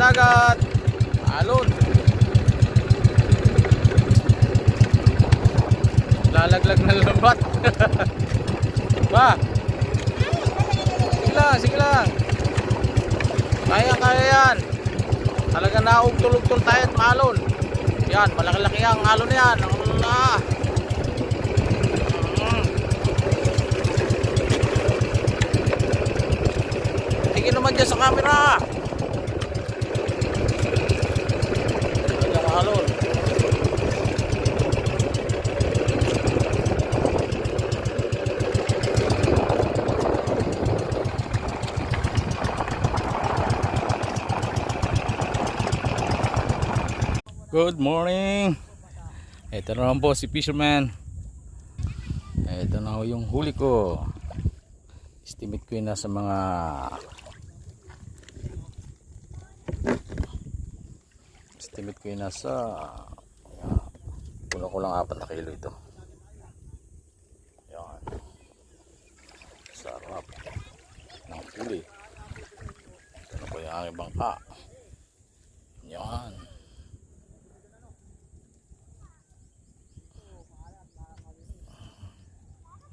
dagat. Alon. Lalaglag na lambat. Ba? Sige lang. Kaya yan. Talaga naugtol-ugtol tayo at maalon. Yan, malaki-laki ang alon na yan. Tingin naman dyan sa camera. Talagang alon. Good morning. Ito na naman po si Fisherman. Ito na yung huli ko. Estimate ko yun nasa mga kulang ko lang 4 na kilo ito. Yan. Sarap ng huli. Ito na po yung aking bangka. Yan.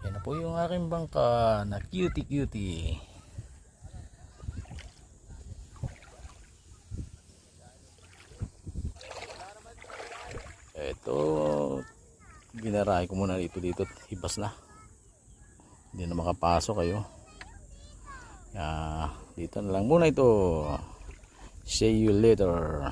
Yan na po yung aking bangka na cutie. Ito, ginarahe ko muna dito hibas na. Hindi na makapasok kayo. Dito na lang muna ito. See you later.